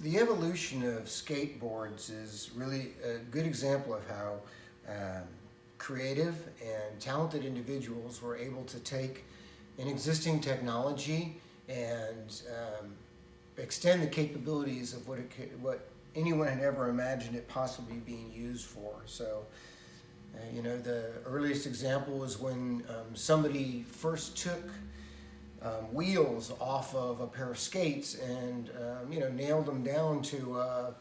The evolution of skateboards is really a good example of how creative and talented individuals were able to take an existing technology and extend the capabilities of what anyone had ever imagined it possibly being used for. So, you know, the earliest example was when somebody first took wheels off of a pair of skates and you know, nailed them down to a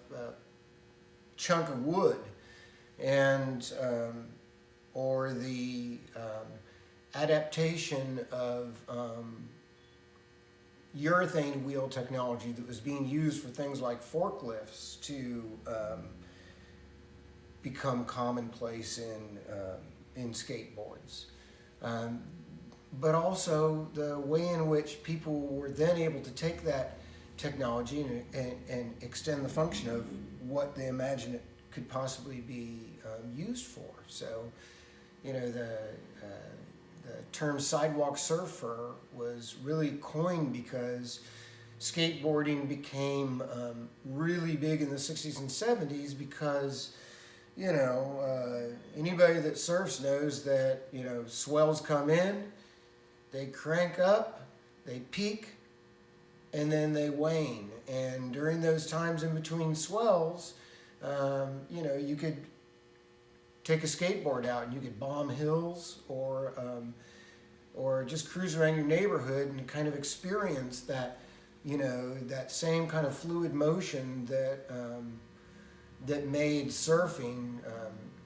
chunk of wood, and or the adaptation of urethane wheel technology that was being used for things like forklifts to become commonplace in skateboards. But also the way in which people were then able to take that technology and extend the function of what they imagined it could possibly be used for. So, you know, the term sidewalk surfer was really coined because skateboarding became really big in the 60s and 70s because, you know, anybody that surfs knows that, you know, swells come in, they crank up, they peak, and then they wane. And during those times in between swells, you know, you could take a skateboard out and you could bomb hills or just cruise around your neighborhood and kind of experience that, you know, that same kind of fluid motion that that made surfing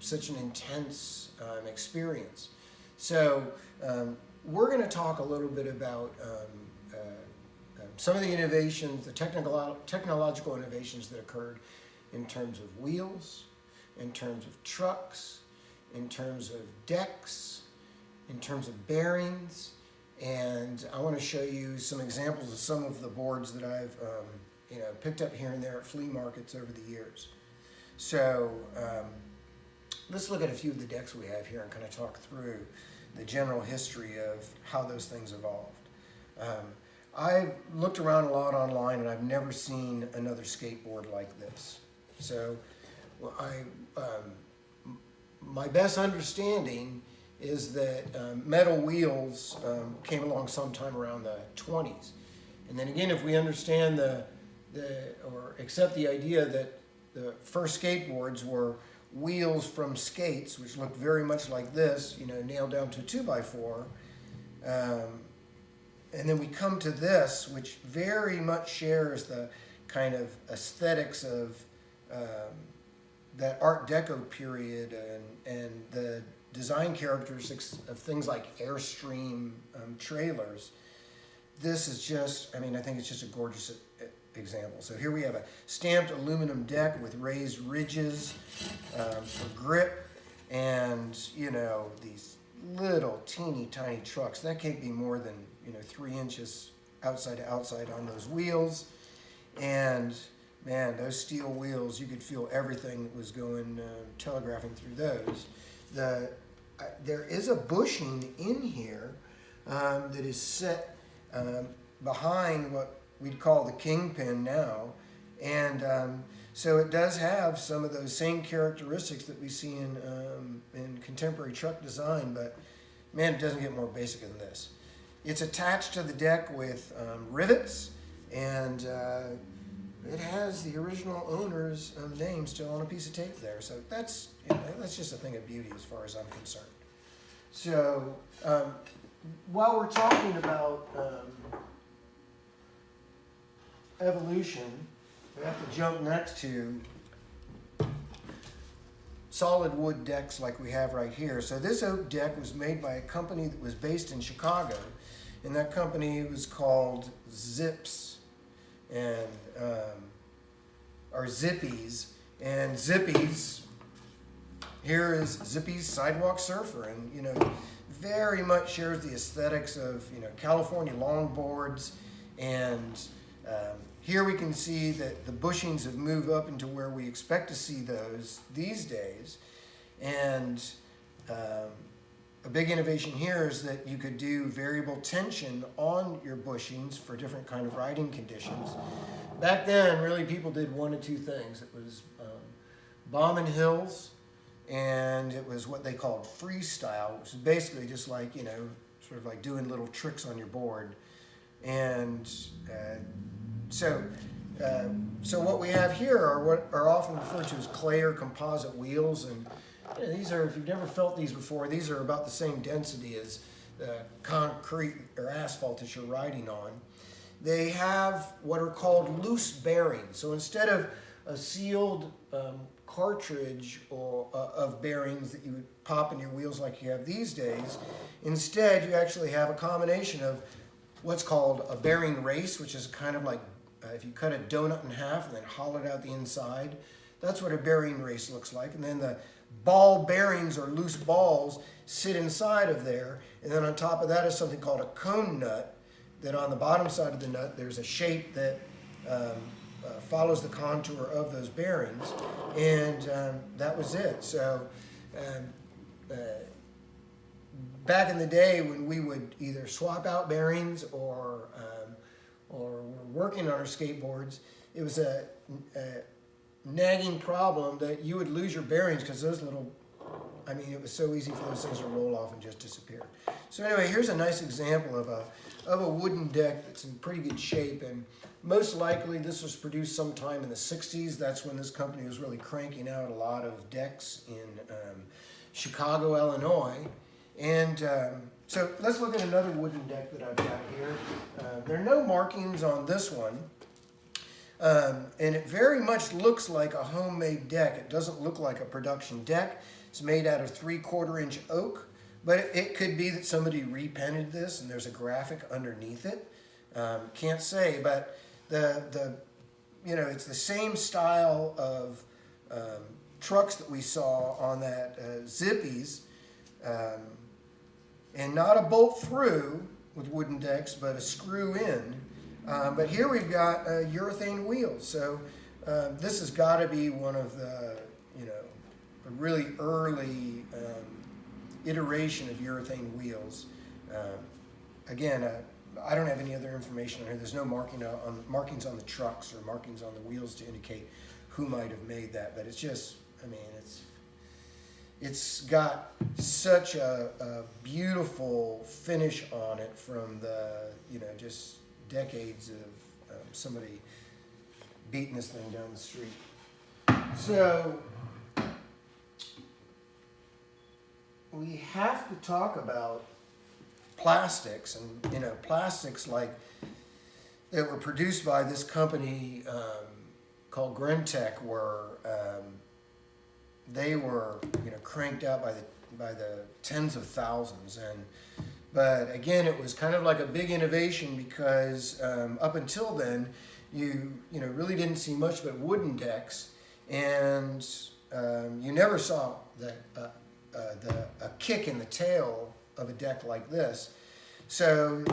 such an intense experience. So we're going to talk a little bit about some of the innovations, the technological innovations that occurred in terms of wheels, in terms of trucks, in terms of decks, in terms of bearings, and I want to show you some examples of some of the boards that I've you know, picked up here and there at flea markets over the years. So let's look at a few of the decks we have here and kind of talk through the general history of how those things evolved. I've looked around a lot online and I've never seen another skateboard like this. So my best understanding is that metal wheels came along sometime around the 20's. And then again, if we understand or accept the idea that the first skateboards were wheels from skates, which looked very much like this, you know, nailed down to a 2x4. And then we come to this, which very much shares the kind of aesthetics of that Art Deco period and the design characteristics of things like Airstream trailers. This is just, I mean, I think it's just a gorgeous example. So here we have a stamped aluminum deck with raised ridges for grip, and, you know, these little teeny tiny trucks that can't be more than, you know, 3 inches outside to outside on those wheels. And man, those steel wheels, you could feel everything that was going telegraphing through those. There is a bushing in here that is set behind what we'd call the kingpin now, and so it does have some of those same characteristics that we see in contemporary truck design, but man, it doesn't get more basic than this. It's attached to the deck with rivets, and it has the original owner's name still on a piece of tape there. So that's, you know, that's just a thing of beauty as far as I'm concerned. So while we're talking about evolution, we have to jump next to solid wood decks like we have right here. So this oak deck was made by a company that was based in Chicago, and that company was called Zips and or Zippies. And Zippies, here is Zippy's Sidewalk Surfer, and, you know, very much shares the aesthetics of, you know, California longboards. And here we can see that the bushings have moved up into where we expect to see those these days. And a big innovation here is that you could do variable tension on your bushings for different kind of riding conditions. back then, really, people did one of two things. It was bombing hills, and it was what they called freestyle, which is basically just like, you know, sort of like doing little tricks on your board. And so what we have here are what are often referred to as clay or composite wheels, and you know, these are, if you've never felt these before, these are about the same density as the concrete or asphalt that you're riding on. They have what are called loose bearings. So instead of a sealed cartridge or of bearings that you would pop in your wheels like you have these days, instead you actually have a combination of what's called a bearing race, which is kind of like if you cut a donut in half and then hollowed out the inside. That's what a bearing race looks like. And then the ball bearings or loose balls sit inside of there. And then on top of that is something called a cone nut, that on the bottom side of the nut there's a shape that follows the contour of those bearings. And that was it. So back in the day when we would either swap out bearings or we're working on our skateboards, it was a nagging problem that you would lose your bearings because those little, I mean, it was so easy for those things to roll off and just disappear. So anyway, here's a nice example of a wooden deck that's in pretty good shape, and most likely this was produced sometime in the 60s. That's when this company was really cranking out a lot of decks in Chicago, Illinois. And so let's look at another wooden deck that I've got here. There are no markings on this one. And it very much looks like a homemade deck. It doesn't look like a production deck. It's made out of 3/4 inch oak, but it could be that somebody repainted this and there's a graphic underneath it. Can't say, but you know, it's the same style of trucks that we saw on that Zippy's, and not a bolt through with wooden decks, but a screw in. But here we've got urethane wheels. So this has got to be one of the, you know, a really early iteration of urethane wheels. Again, I don't have any other information on here. There's no markings on the trucks or markings on the wheels to indicate who might have made that. But it's just, I mean, it's got such a beautiful finish on it from the, you know, just decades of somebody beating this thing down the street. So we have to talk about plastics, and you know, plastics like that were produced by this company called Grentech were they were, you know, cranked out by the tens of thousands. But again, it was kind of like a big innovation because up until then, you know, really didn't see much but wooden decks, and you never saw a kick in the tail of a deck like this. So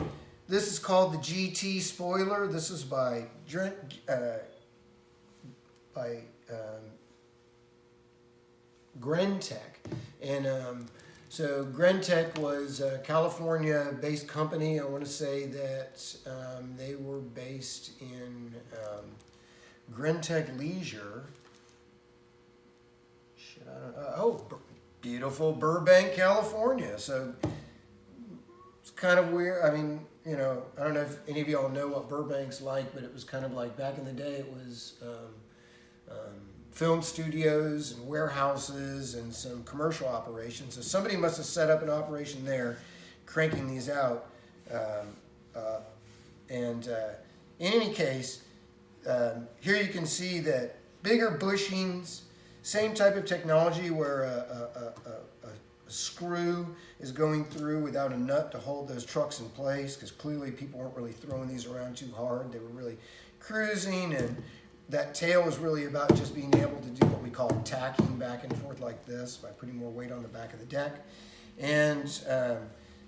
this is called the GT spoiler. This is by Grentech, and so Grentech was a California-based company. I want to say that they were based in Grentech Leisure. Beautiful Burbank, California. So it's kind of weird. I mean, you know, I don't know if any of y'all know what Burbank's like, but it was kind of like back in the day. It was film studios and warehouses and some commercial operations. So somebody must have set up an operation there, cranking these out. In any case, here you can see that bigger bushings, same type of technology where a screw is going through without a nut to hold those trucks in place, because clearly people weren't really throwing these around too hard. They were really cruising, and that tail was really about just being able to do what we call tacking back and forth like this by putting more weight on the back of the deck. And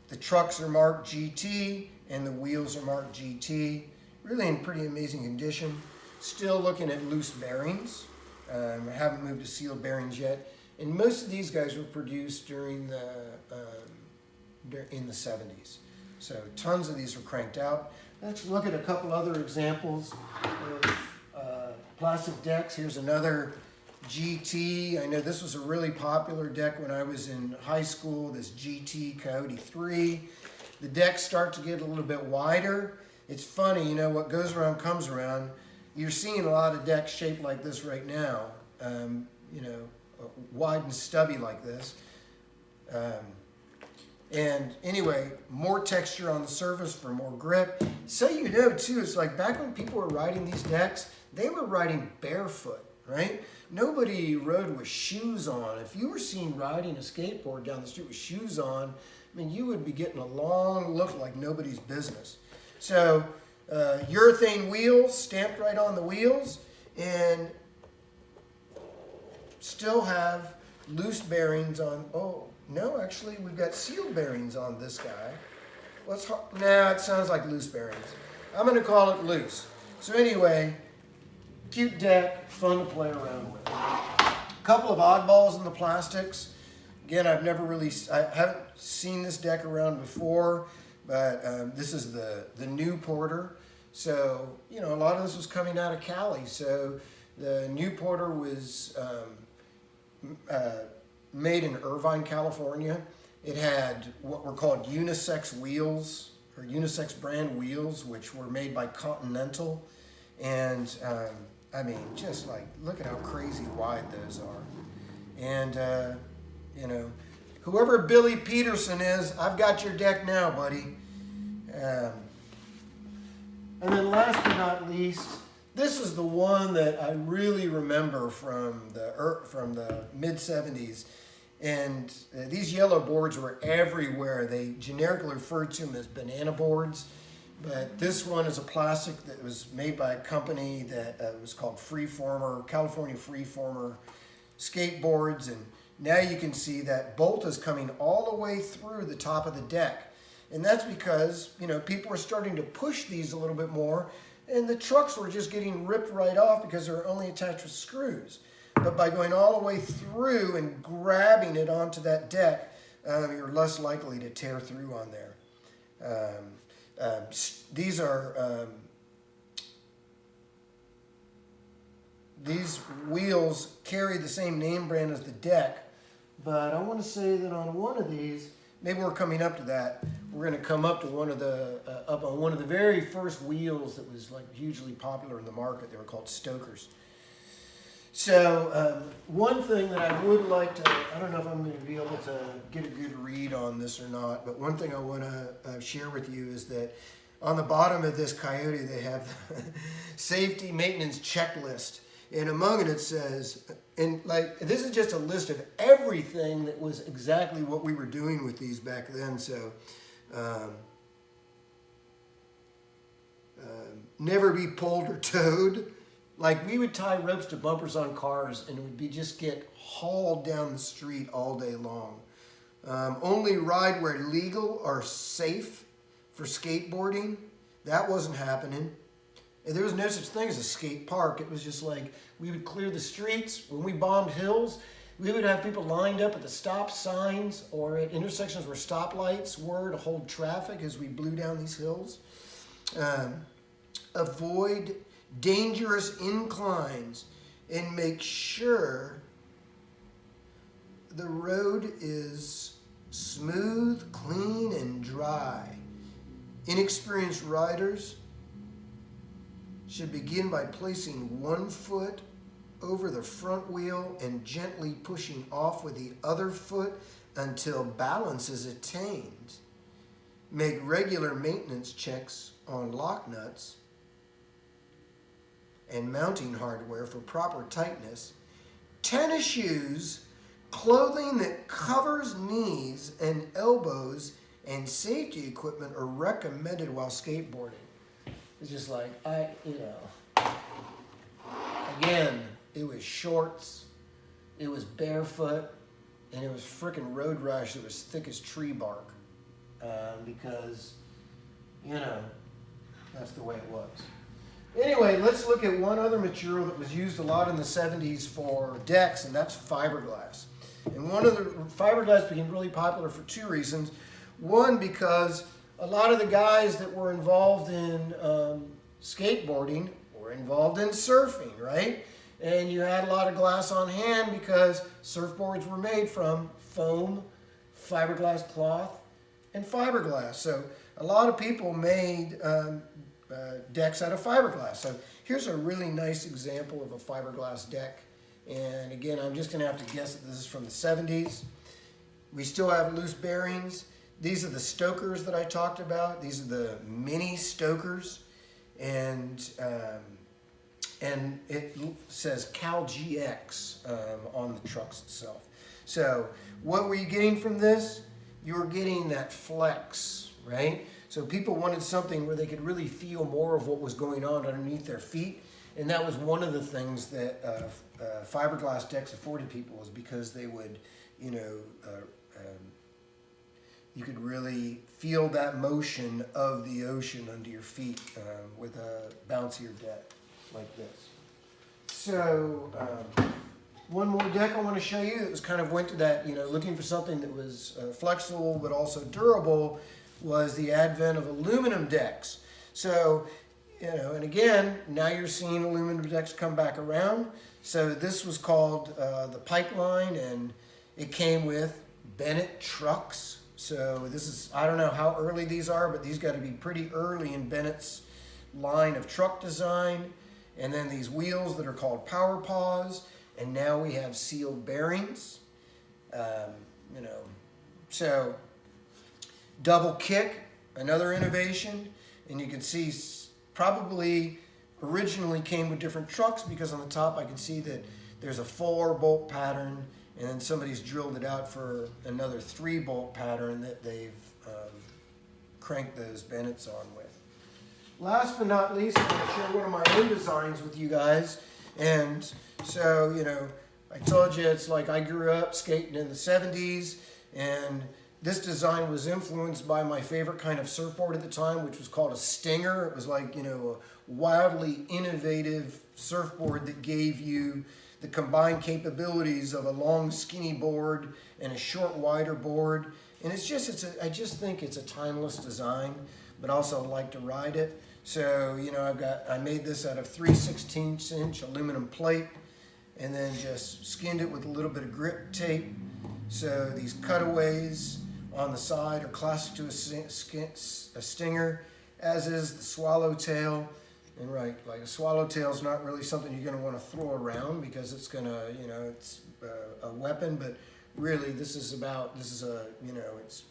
the trucks are marked GT and the wheels are marked GT. Really in pretty amazing condition. Still looking at loose bearings. I haven't moved to sealed bearings yet. And most of these guys were produced during in the 70s. So tons of these were cranked out. Let's look at a couple other examples of plastic decks. Here's another GT. I know this was a really popular deck when I was in high school, this GT Coyote 3. The decks start to get a little bit wider. It's funny, you know, what goes around comes around. You're seeing a lot of decks shaped like this right now, you know, wide and stubby like this. And anyway, more texture on the surface for more grip. So you know too, it's like back when people were riding these decks, they were riding barefoot, right? Nobody rode with shoes on. If you were seen riding a skateboard down the street with shoes on, I mean, you would be getting a long look like nobody's business. So urethane wheels stamped right on the wheels, and still have loose bearings on. Oh no, actually we've got seal bearings on this guy. Nah, it sounds like loose bearings. I'm going to call it loose. So anyway, cute deck, fun to play around with. A couple of oddballs in the plastics. Again, I haven't seen this deck around before, but this is the new Porter. So, you know, a lot of this was coming out of Cali. So the new Porter was made in Irvine, California. It had what were called unisex wheels, or unisex brand wheels, which were made by Continental. And I mean, just like, look at how crazy wide those are. And you know, whoever Billy Peterson is, I've got your deck now, buddy. And then last but not least, this is the one that I really remember from the mid-70s. And these yellow boards were everywhere. They generically referred to them as banana boards. But this one is a plastic that was made by a company that was called Freeformer, California Freeformer Skateboards. And now you can see that bolt is coming all the way through the top of the deck. And that's because, you know, people were starting to push these a little bit more, and the trucks were just getting ripped right off because they're only attached with screws. But by going all the way through and grabbing it onto that deck, you're less likely to tear through on there. These wheels carry the same name brand as the deck, but I want to say that on one of these, maybe we're coming up to that. We're going to come up to one of the up on one of the very first wheels that was like hugely popular in the market. They were called Stokers. So one thing that I would like to, I don't know if I'm going to be able to get a good read on this or not, but one thing I want to share with you is that on the bottom of this Coyote, they have the safety maintenance checklist. And among it, it says, and like, this is just a list of everything that was exactly what we were doing with these back then. So, never be pulled or towed. Like, we would tie ropes to bumpers on cars, and it would be just get hauled down the street all day long. Only ride where legal or safe for skateboarding. That wasn't happening. And there was no such thing as a skate park. It was just like, we would clear the streets. When we bombed hills, we would have people lined up at the stop signs or at intersections where stoplights were to hold traffic as we blew down these hills. Avoid dangerous inclines and make sure the road is smooth, clean, and dry. Inexperienced riders should begin by placing one foot over the front wheel and gently pushing off with the other foot until balance is attained. Make regular maintenance checks on lock nuts and mounting hardware for proper tightness. Tennis shoes, clothing that covers knees and elbows, and safety equipment are recommended while skateboarding. It's just like, again, it was shorts, it was barefoot, and it was frickin' road rash that was thick as tree bark. Because, that's the way it was. Anyway, let's look at one other material that was used a lot in the 70s for decks, and that's fiberglass. And fiberglass became really popular for two reasons. One, because a lot of the guys that were involved in skateboarding, or were involved in surfing, right? And you had a lot of glass on hand because surfboards were made from foam, fiberglass cloth, and fiberglass. So a lot of people made decks out of fiberglass. So here's a really nice example of a fiberglass deck. And again, I'm just going to have to guess that this is from the 70s. We still have loose bearings. These are the stokers that I talked about. These are the mini stokers. And it says Cal GX on the trucks itself. So what were you getting from this? You were getting that flex, right? So people wanted something where they could really feel more of what was going on underneath their feet. And that was one of the things that fiberglass decks afforded people, was because they would, you could really feel that motion of the ocean under your feet with a bouncier deck like this. So one more deck I want to show you that was kind of went to that, looking for something that was flexible but also durable, was the advent of aluminum decks. So, and again, now you're seeing aluminum decks come back around. So this was called the Pipeline, and it came with Bennett trucks. So this is, I don't know how early these are, but these got to be pretty early in Bennett's line of truck design. And then these wheels that are called power paws, and now we have sealed bearings. So double kick, another innovation, and you can see probably originally came with different trucks, because on the top I can see that there's a 4-bolt pattern, and then somebody's drilled it out for another 3-bolt pattern that they've cranked those Bennetts on with. Last but not least, I'm going to share one of my own designs with you guys. And so, I told you it's like I grew up skating in the 70s, and this design was influenced by my favorite kind of surfboard at the time, which was called a Stinger. It was like, a wildly innovative surfboard that gave you the combined capabilities of a long, skinny board and a short, wider board. And I just think it's a timeless design, but also like to ride it. So, I made this out of 3/16" aluminum plate, and then just skinned it with a little bit of grip tape. So these cutaways on the side are classic to a Stinger, as is the swallowtail. And right, like a swallowtail is not really something you're going to want to throw around, because it's going to, it's a weapon. But really, it's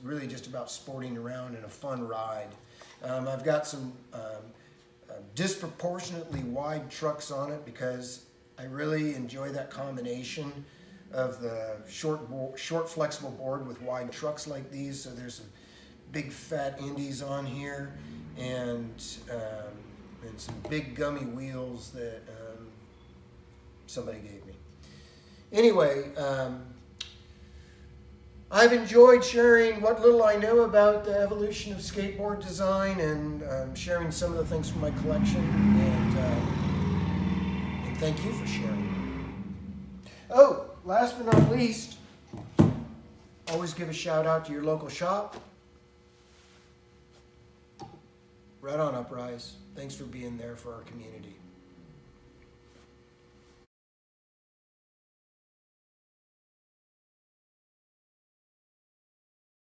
really just about sporting around in a fun ride. I've got some disproportionately wide trucks on it, because I really enjoy that combination of the short flexible board with wide trucks like these. So there's some big fat indies on here, and some big gummy wheels that somebody gave me. Anyway, I've enjoyed sharing what little I know about the evolution of skateboard design, and sharing some of the things from my collection, and thank you for sharing. Oh, last but not least, always give a shout out to your local shop. Right on, Uprise. Thanks for being there for our community.